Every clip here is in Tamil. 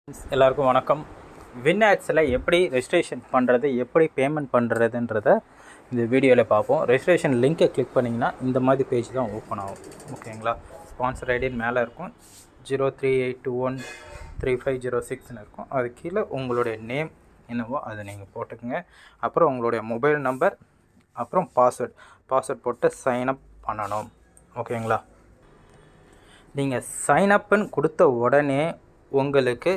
எல்லாருக்கும் வணக்கம். வின்ஆட்ஸில் எப்படி ரெஜிஸ்ட்ரேஷன் பண்ணுறது, எப்படி பேமெண்ட் பண்ணுறதுன்றத இந்த வீடியோவில் பார்ப்போம். ரெஜிஸ்ட்ரேஷன் லிங்க்கை கிளிக் பண்ணிங்கன்னா இந்த மாதிரி பேஜ் தான் ஓப்பன் ஆகும். ஓகேங்களா? ஸ்பான்சர் ஐடின்னு மேலே இருக்கும் 0382135006ன்னு இருக்கும். அது கீழே உங்களுடைய நேம் என்னவோ அதை நீங்கள் போட்டுக்கோங்க. அப்புறம் உங்களுடைய மொபைல் நம்பர், அப்புறம் பாஸ்வேர்ட் போட்டு சைன்அப் பண்ணணும். ஓகேங்களா? நீங்கள் சைன்அப்புன்னு கொடுத்த உடனே உங்களுக்கு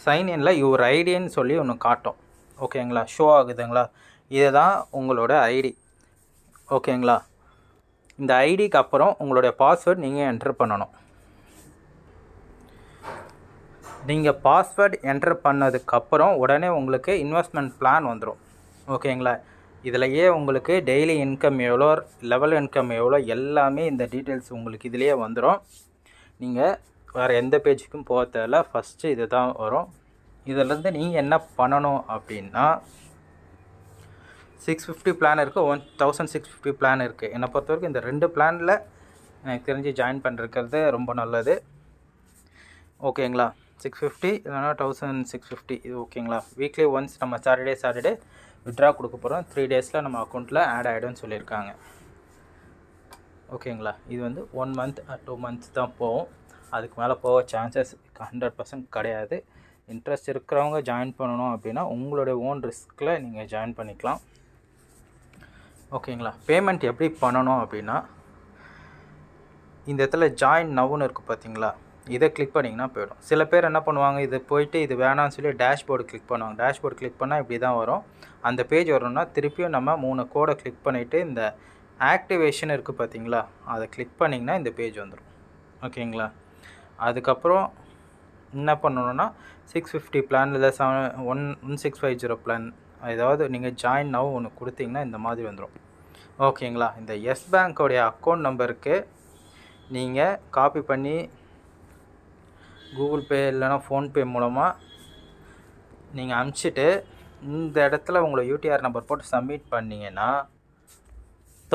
சைன்இனில் யுவர் ஐடின்னு சொல்லி ஒன்று காட்டும். ஓகேங்களா? ஷோ ஆகுதுங்களா? இது தான் உங்களோட ஐடி. ஓகேங்களா? இந்த ஐடிக்கு அப்புறம் உங்களுடைய பாஸ்வேர்ட் நீங்கள் என்ட்ரு பண்ணணும். நீங்கள் பாஸ்வேர்ட் என்ட்ரு பண்ணதுக்கப்புறம் உடனே உங்களுக்கு இன்வெஸ்ட்மெண்ட் பிளான் வந்துடும். ஓகேங்களா? இதிலையே உங்களுக்கு டெய்லி இன்கம் எவ்வளோ, லெவல் இன்கம் எவ்வளோ, எல்லாமே இந்த டீட்டெயில்ஸ் உங்களுக்கு இதிலேயே வந்துடும். நீங்கள் வேறு எந்த பேஜுக்கும் போக தேவையில்ல. ஃபஸ்ட்டு இது தான் வரும். இதிலேருந்து நீங்கள் என்ன பண்ணணும் அப்படின்னா, 650 பிளான் இருக்குது, 1650 பிளான் இருக்குது. என்னை பொறுத்த வரைக்கும் இந்த 2 பிளானில் எனக்கு தெரிஞ்சு ஜாயின் பண்ணிருக்கிறது ரொம்ப நல்லது. ஓகேங்களா? 650 இல்லைனா 1650 இது ஓகேங்களா? வீக்லி ஒன்ஸ் நம்ம சாட்டர்டே விட்ரா கொடுக்க போகிறோம். 3 டேஸில் நம்ம அக்கௌண்ட்டில் ஆட் ஆகிடும்னு சொல்லியிருக்காங்க. ஓகேங்களா? இது வந்து 1 மந்த் 2 மந்த்ஸ் தான் போகும். அதுக்கு மேலே போக சான்சஸ் 100% கிடையாது. இன்ட்ரெஸ்ட் இருக்கிறவங்க ஜாயின் பண்ணணும் அப்படின்னா உங்களுடைய ஓன் ரிஸ்கில் நீங்கள் ஜாயின் பண்ணிக்கலாம். ஓகேங்களா? பேமெண்ட் எப்படி பண்ணணும் அப்படின்னா, இந்த இடத்துல ஜாயின் நவுன்னு இருக்குது பார்த்தீங்களா? இதை கிளிக் பண்ணிங்கன்னா போய்டும். சில பேர் என்ன பண்ணுவாங்க, இது போயிட்டு இது வேணாம்னு சொல்லி டேஷ்போர்டு கிளிக் பண்ணுவாங்க. டேஷ்போர்டு கிளிக் பண்ணால் இப்படி தான் வரும். அந்த பேஜ் வரணும்னா திருப்பியும் நம்ம 3 கோடை கிளிக் பண்ணிவிட்டு இந்த ஆக்டிவேஷன் இருக்குது பார்த்தீங்களா? அதை கிளிக் பண்ணிங்கன்னா இந்த பேஜ் வந்துடும். ஓகேங்களா? அதுக்கப்புறம் என்ன பண்ணணுன்னா 650 பிளான் இல்லை 1650 பிளான் ஏதாவது நீங்கள் ஜாயின் நவ் ஒன்று கொடுத்தீங்கன்னா இந்த மாதிரி வந்துடும். ஓகேங்களா? இந்த எஸ் பேங்க்கோடைய அக்கௌண்ட் நம்பருக்கு நீங்கள் காப்பி பண்ணி கூகுள் பே இல்லைனா ஃபோன்பே மூலமாக நீங்கள் அனுப்பிச்சிட்டு இந்த இடத்துல உங்களை யூடிஆர் நம்பர் போட்டு சப்மிட் பண்ணிங்கன்னா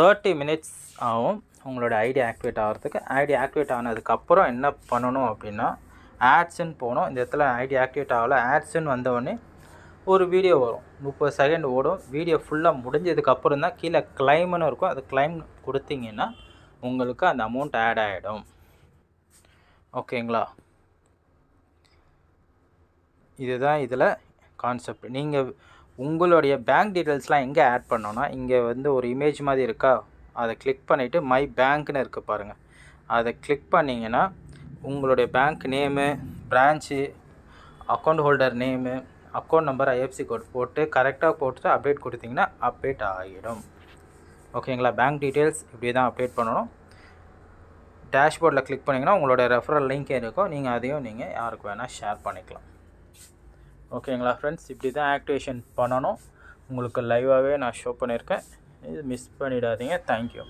30 மினிட்ஸ் ஆகும் உங்களோட ஐடி ஆக்டிவேட் ஆகிறதுக்கு. ஐடி ஆக்டிவேட் ஆனதுக்கப்புறம் என்ன பண்ணணும் அப்படின்னா, ஆட்ஸ்ன்னு போகணும். இந்த இடத்துல ஐடி ஆக்டிவேட் ஆகலை, ஆட்ஸ்ன்னு வந்தவொடனே ஒரு வீடியோ வரும். 30 செகண்ட் ஓடும். வீடியோ ஃபுல்லாக முடிஞ்சதுக்கப்புறம் தான் கீழே கிளைம்னு இருக்கும். அது கிளைம் கொடுத்தீங்கன்னா உங்களுக்கு அந்த அமௌண்ட் ஆட் ஆகிடும். ஓகேங்களா? இதுதான் இதில் கான்செப்ட். நீங்கள் உங்களுடைய பேங்க் டீட்டெயில்ஸ்லாம் எங்கே ஆட் பண்ணோன்னா, இங்கே வந்து ஒரு இமேஜ் மாதிரி இருக்கா, அதை கிளிக் பண்ணிவிட்டு மை பேங்க்னு இருக்குது பாருங்கள். அதை கிளிக் பண்ணிங்கன்னா உங்களுடைய bank name, branch, account holder name, account number, IFSC code போட்டு கரெக்டாக போட்டுட்டு அப்டேட் கொடுத்தீங்கன்னா அப்டேட் ஆகிடும். ஓகேங்களா? பேங்க் டீட்டெயில்ஸ் இப்படி தான் அப்டேட் பண்ணணும். டேஷ்போர்டில் கிளிக் பண்ணிங்கன்னா உங்களோட ரெஃபரல் லிங்க் இருக்கும். நீங்கள் அதையும் நீங்கள் யாருக்கு வேணால் ஷேர் பண்ணிக்கலாம். ஓகேங்களா ஃப்ரெண்ட்ஸ்? இப்படி தான் ஆக்டிவேஷன் பண்ணணும். உங்களுக்கு லைவாகவே நான் ஷோ பண்ணியிருக்கேன். இது மிஸ் பண்ணிடாதீங்க. தேங்க்யூ.